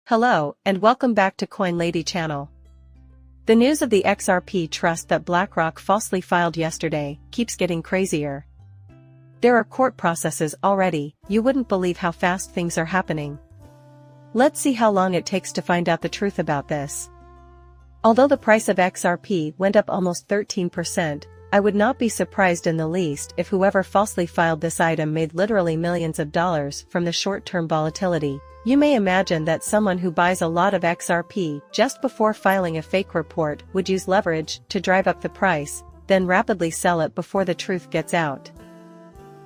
Hello, and welcome back to Coin Lady channel. The news of the XRP trust that BlackRock falsely filed yesterday keeps getting crazier. There are court processes already, you wouldn't believe how fast things are happening. Let's see how long it takes to find out the truth about this. Although the price of XRP went up almost 13%, I would not be surprised in the least if whoever falsely filed this item made literally millions of dollars from the short-term volatility. You may imagine that someone who buys a lot of XRP just before filing a fake report would use leverage to drive up the price, then rapidly sell it before the truth gets out.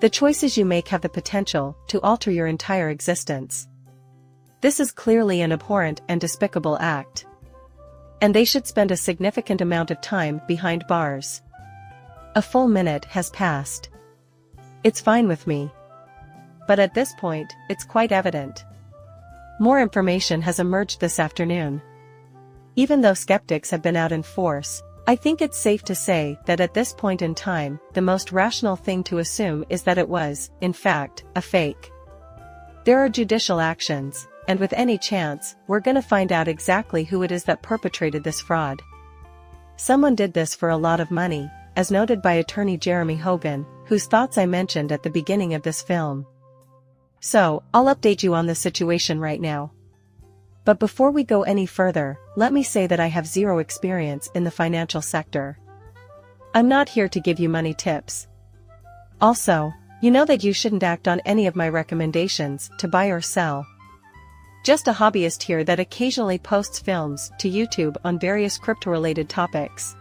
The choices you make have the potential to alter your entire existence. This is clearly an abhorrent and despicable act. And they should spend a significant amount of time behind bars. A full minute has passed. It's fine with me. But at this point, it's quite evident. More information has emerged this afternoon. Even though skeptics have been out in force, I think it's safe to say that at this point in time, the most rational thing to assume is that it was, in fact, a fake. There are judicial actions, and with any chance, we're gonna find out exactly who it is that perpetrated this fraud. Someone did this for a lot of money, as noted by attorney Jeremy Hogan, whose thoughts I mentioned at the beginning of this film. So, I'll update you on the situation right now. But before we go any further, let me say that I have zero experience in the financial sector. I'm not here to give you money tips. Also, you know that you shouldn't act on any of my recommendations to buy or sell. Just a hobbyist here that occasionally posts films to YouTube on various crypto-related topics.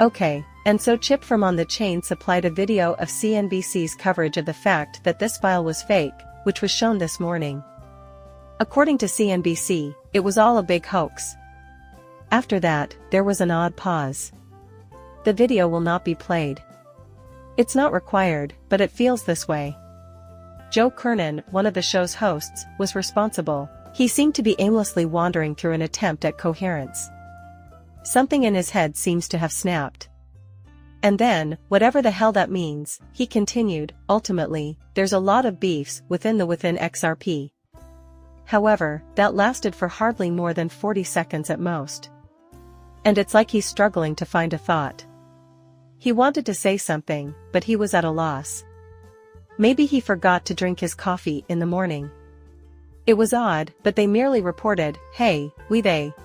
Okay, and so Chip from On the Chain supplied a video of CNBC's coverage of the fact that this file was fake, which was shown this morning. According to CNBC, it was all a big hoax. After that, there was an odd pause. The video will not be played. It's not required, but it feels this way. Joe Kernan, one of the show's hosts, was responsible. He seemed to be aimlessly wandering through an attempt at coherence. Something in his head seems to have snapped. And then, whatever the hell that means, he continued, ultimately, there's a lot of beefs within XRP. However, that lasted for hardly more than 40 seconds at most. And it's like he's struggling to find a thought. He wanted to say something, but he was at a loss. Maybe he forgot to drink his coffee in the morning. It was odd, but they merely reported, hey,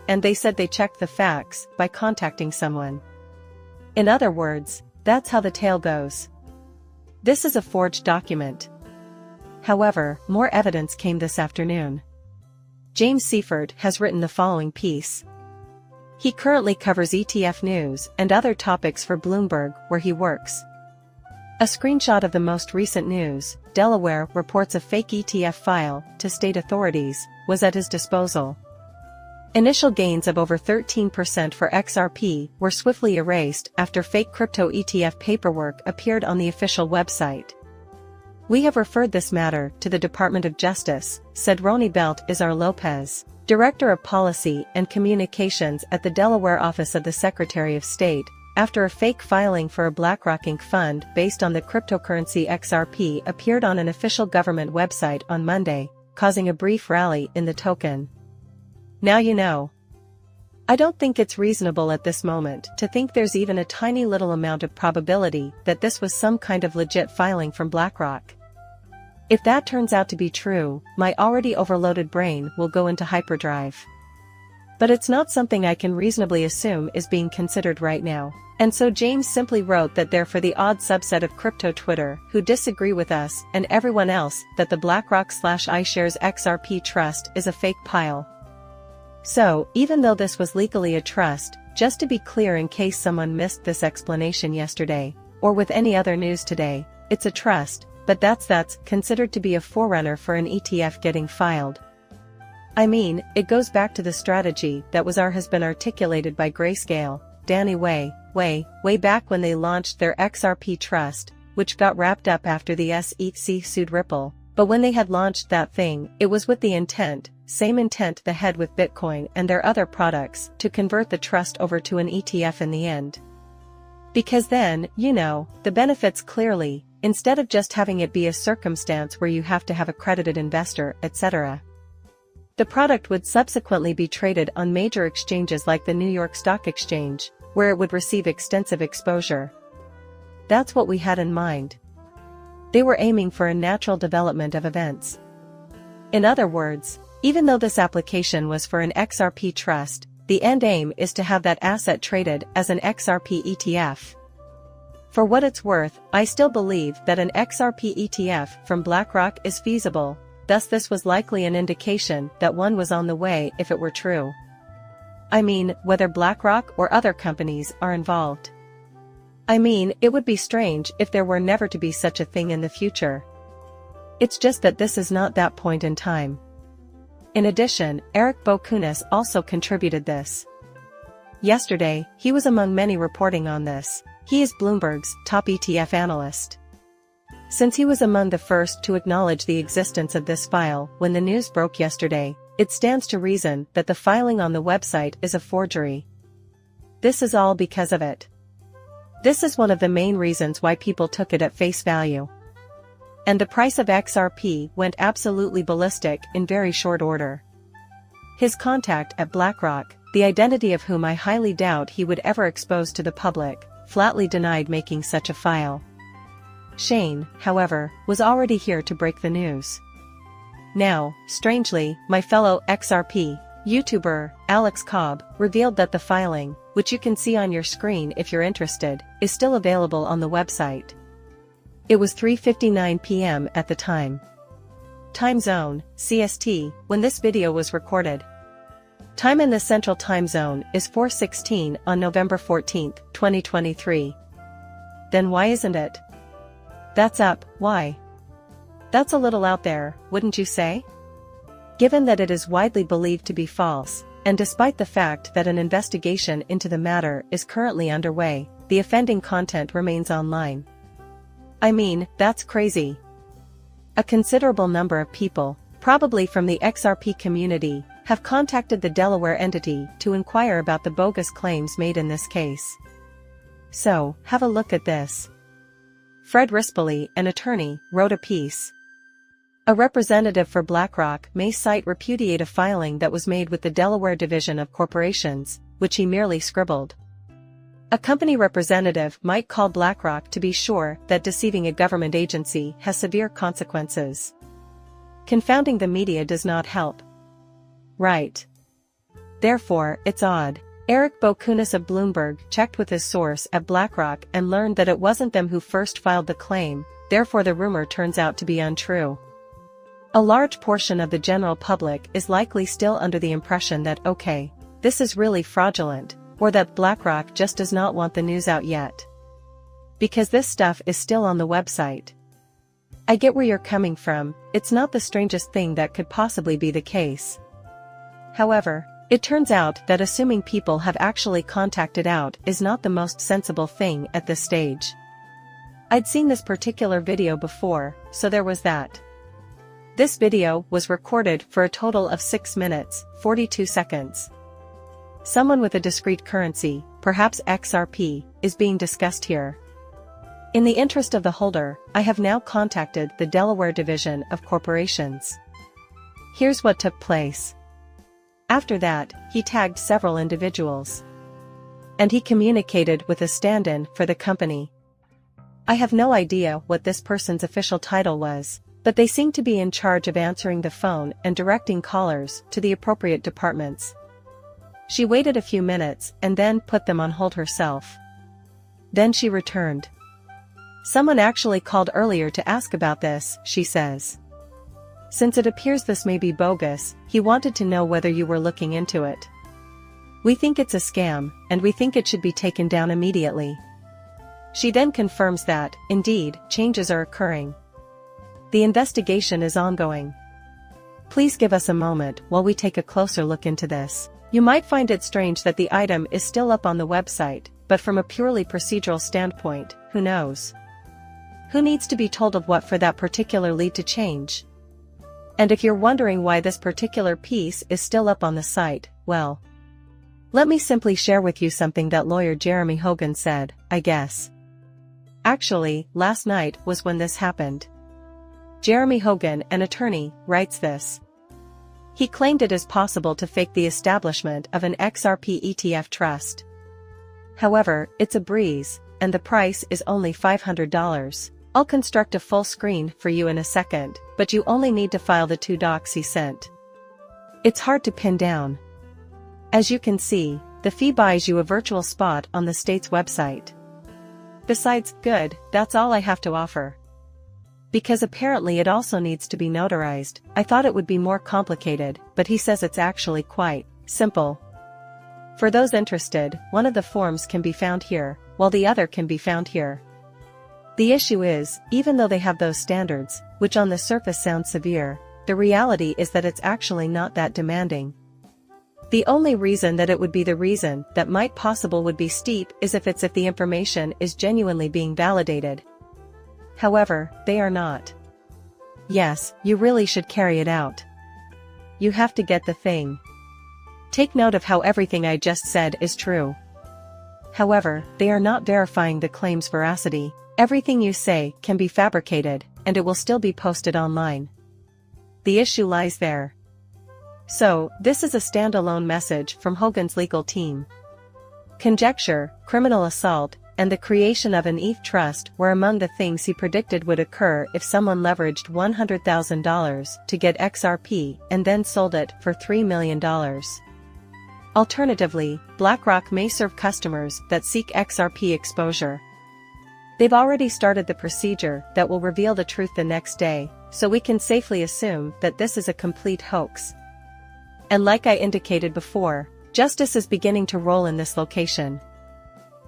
and they said they checked the facts by contacting someone. In other words, that's how the tale goes. This is a forged document. However, more evidence came this afternoon. James Seifert has written the following piece. He currently covers ETF news and other topics for Bloomberg, where he works. A screenshot of the most recent news, Delaware reports a fake ETF file to state authorities, was at his disposal. Initial gains of over 13% for XRP were swiftly erased after fake crypto ETF paperwork appeared on the official website. We have referred this matter to the Department of Justice, said Roni Belt Izar Lopez, Director of Policy and Communications at the Delaware Office of the Secretary of State, after a fake filing for a BlackRock Inc. fund based on the cryptocurrency XRP appeared on an official government website on Monday, causing a brief rally in the token. Now you know. I don't think it's reasonable at this moment to think there's even a tiny little amount of probability that this was some kind of legit filing from BlackRock. If that turns out to be true, my already overloaded brain will go into hyperdrive. But it's not something I can reasonably assume is being considered right now, and so James simply wrote that they're for the odd subset of crypto Twitter who disagree with us and everyone else that the BlackRock/iShares XRP trust is a fake pile. So, even though this was legally a trust, just to be clear in case someone missed this explanation yesterday, or with any other news today, it's a trust, but that's considered to be a forerunner for an ETF getting filed. I mean, it goes back to the strategy that has been articulated by Grayscale, Danny way back when they launched their XRP trust, which got wrapped up after the SEC sued Ripple, but when they had launched that thing, it was with the same intent they had with Bitcoin and their other products, to convert the trust over to an ETF in the end. Because then, the benefits clearly, instead of just having it be a circumstance where you have to have accredited investor, etc. The product would subsequently be traded on major exchanges like the New York Stock Exchange, where it would receive extensive exposure. That's what we had in mind. They were aiming for a natural development of events. In other words, even though this application was for an XRP trust, the end aim is to have that asset traded as an XRP ETF. For what it's worth, I still believe that an XRP ETF from BlackRock is feasible, thus this was likely an indication that one was on the way if it were true. I mean, whether BlackRock or other companies are involved. I mean, it would be strange if there were never to be such a thing in the future. It's just that this is not that point in time. In addition, Eric Bokunis also contributed this. Yesterday, he was among many reporting on this. He is Bloomberg's top ETF analyst. Since he was among the first to acknowledge the existence of this file when the news broke yesterday, it stands to reason that the filing on the website is a forgery. This is all because of it. This is one of the main reasons why people took it at face value. And the price of XRP went absolutely ballistic in very short order. His contact at BlackRock, the identity of whom I highly doubt he would ever expose to the public, flatly denied making such a file. Shane, however, was already here to break the news. Now, strangely, my fellow XRP YouTuber, Alex Cobb, revealed that the filing, which you can see on your screen if you're interested, is still available on the website. It was 3:59 p.m. at the time. Time zone, CST, when this video was recorded. Time in the Central Time Zone is 4:16 on November 14, 2023. Then why isn't it? That's up, why? That's a little out there, wouldn't you say? Given that it is widely believed to be false, and despite the fact that an investigation into the matter is currently underway, the offending content remains online. I mean, that's crazy. A considerable number of people, probably from the XRP community, have contacted the Delaware entity to inquire about the bogus claims made in this case. So, have a look at this. Fred Rispoli, an attorney, wrote a piece. A representative for BlackRock may cite repudiate a filing that was made with the Delaware Division of Corporations, which he merely scribbled. A company representative might call BlackRock to be sure that deceiving a government agency has severe consequences. Confounding the media does not help. Right. Therefore, it's odd. Eric Bokunis of Bloomberg checked with his source at BlackRock and learned that it wasn't them who first filed the claim, therefore the rumor turns out to be untrue. A large portion of the general public is likely still under the impression that okay, this is really fraudulent, or that BlackRock just does not want the news out yet. Because this stuff is still on the website. I get where you're coming from, it's not the strangest thing that could possibly be the case. However, it turns out that assuming people have actually contacted out is not the most sensible thing at this stage. I'd seen this particular video before, so there was that. This video was recorded for a total of 6 minutes, 42 seconds. Someone with a discrete currency, perhaps XRP, is being discussed here. In the interest of the holder, I have now contacted the Delaware Division of Corporations. Here's what took place. After that, he tagged several individuals. And he communicated with a stand-in for the company. I have no idea what this person's official title was, but they seemed to be in charge of answering the phone and directing callers to the appropriate departments. She waited a few minutes and then put them on hold herself. Then she returned. Someone actually called earlier to ask about this, she says. Since it appears this may be bogus, he wanted to know whether you were looking into it. We think it's a scam, and we think it should be taken down immediately. She then confirms that, indeed, changes are occurring. The investigation is ongoing. Please give us a moment while we take a closer look into this. You might find it strange that the item is still up on the website, but from a purely procedural standpoint, who knows? Who needs to be told of what for that particular lead to change? And if you're wondering why this particular piece is still up on the site, well, let me simply share with you something that lawyer Jeremy Hogan said, I guess. Actually, last night was when this happened. Jeremy Hogan, an attorney, writes this. He claimed it is possible to fake the establishment of an XRP ETF trust. However, it's a breeze, and the price is only $500. I'll construct a full screen for you in a second, but you only need to file the 2 docs he sent. It's hard to pin down. As you can see, the fee buys you a virtual spot on the state's website. Besides, good, that's all I have to offer. Because apparently it also needs to be notarized. I thought it would be more complicated, but he says it's actually quite simple. For those interested, one of the forms can be found here, while the other can be found here. The issue is, even though they have those standards, which on the surface sound severe, the reality is that it's actually not that demanding. The only reason that it would be the reason that might possible would be steep is if the information is genuinely being validated. However, they are not. Yes, you really should carry it out. You have to get the thing. Take note of how everything I just said is true. However, they are not verifying the claim's veracity. Everything you say can be fabricated, and it will still be posted online. The issue lies there. So, this is a standalone message from Hogan's legal team. Conjecture, criminal assault, and the creation of an ETH trust were among the things he predicted would occur if someone leveraged $100,000 to get XRP and then sold it for $3 million. Alternatively, BlackRock may serve customers that seek XRP exposure. They've already started the procedure that will reveal the truth the next day, so we can safely assume that this is a complete hoax. And like I indicated before, justice is beginning to roll in this location.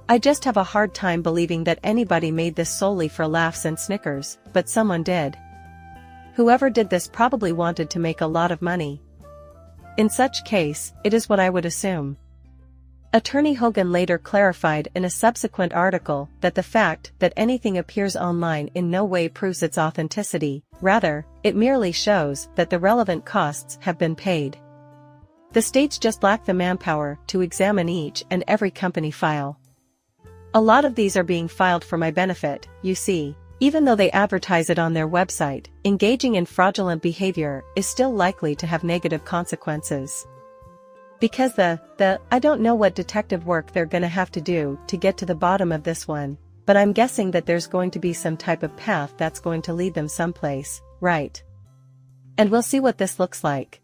I just have a hard time believing that anybody made this solely for laughs and snickers, but someone did. Whoever did this probably wanted to make a lot of money. In such case, it is what I would assume. Attorney Hogan later clarified in a subsequent article that the fact that anything appears online in no way proves its authenticity, rather, it merely shows that the relevant costs have been paid. The states just lack the manpower to examine each and every company file. A lot of these are being filed for my benefit, you see. Even though they advertise it on their website, engaging in fraudulent behavior is still likely to have negative consequences. Because I don't know what detective work they're gonna have to do to get to the bottom of this one, but I'm guessing that there's going to be some type of path that's going to lead them someplace, right? And we'll see what this looks like.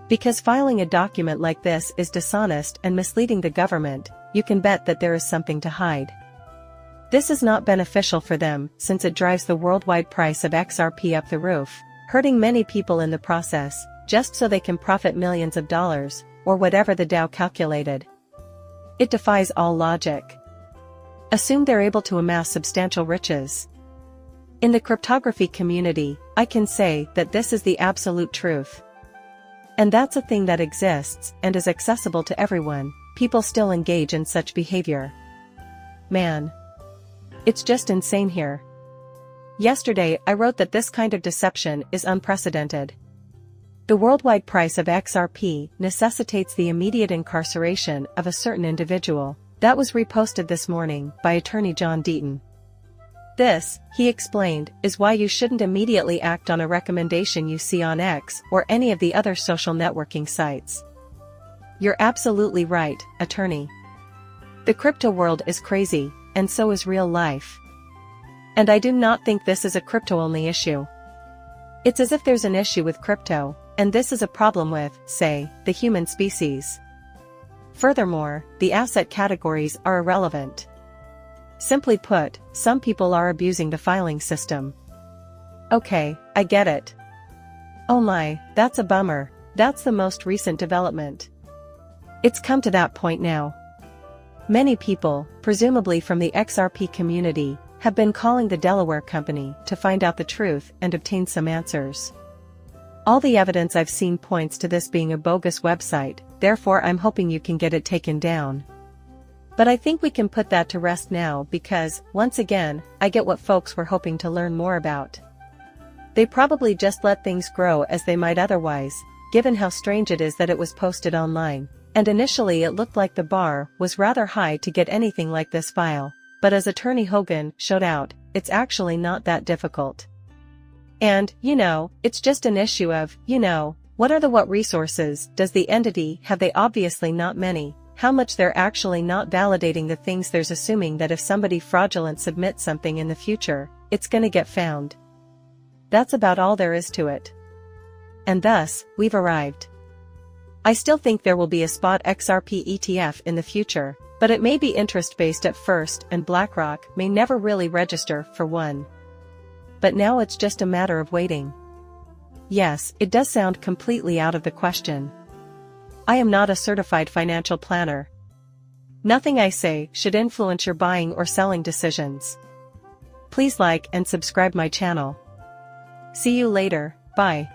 Because filing a document like this is dishonest and misleading the government, you can bet that there is something to hide. This is not beneficial for them since it drives the worldwide price of XRP up the roof, hurting many people in the process, just so they can profit millions of dollars, or whatever the Dow calculated. It defies all logic. Assume they're able to amass substantial riches. In the cryptography community, I can say that this is the absolute truth. And that's a thing that exists and is accessible to everyone. People still engage in such behavior. Man. It's just insane here. Yesterday I wrote that this kind of deception is unprecedented. The worldwide price of XRP necessitates the immediate incarceration of a certain individual. That was reposted this morning by attorney John Deaton. This, he explained, is why you shouldn't immediately act on a recommendation you see on X or any of the other social networking sites. You're absolutely right, attorney. The crypto world is crazy, and so is real life. And I do not think this is a crypto-only issue. It's as if there's an issue with crypto, and this is a problem with, say, the human species. Furthermore, the asset categories are irrelevant. Simply put, some people are abusing the filing system. Okay, I get it. Oh my, that's a bummer. That's the most recent development. It's come to that point now. Many people, presumably from the XRP community, have been calling the Delaware company to find out the truth and obtain some answers. All the evidence I've seen points to this being a bogus website, therefore I'm hoping you can get it taken down. But I think we can put that to rest now because, once again, I get what folks were hoping to learn more about. They probably just let things grow as they might otherwise, given how strange it is that it was posted online, and initially it looked like the bar was rather high to get anything like this file, but as attorney Hogan showed out, it's actually not that difficult. And, it's just an issue of, What are the what resources does the entity have? They obviously not many. How much they're actually not validating the things there's assuming that if somebody fraudulent submits something in the future, it's gonna get found. That's about all there is to it. And thus, we've arrived. I still think there will be a spot XRP ETF in the future, but it may be interest-based at first and BlackRock may never really register for one. But now it's just a matter of waiting. Yes, it does sound completely out of the question. I am not a certified financial planner. Nothing I say should influence your buying or selling decisions. Please like and subscribe my channel. See you later, bye.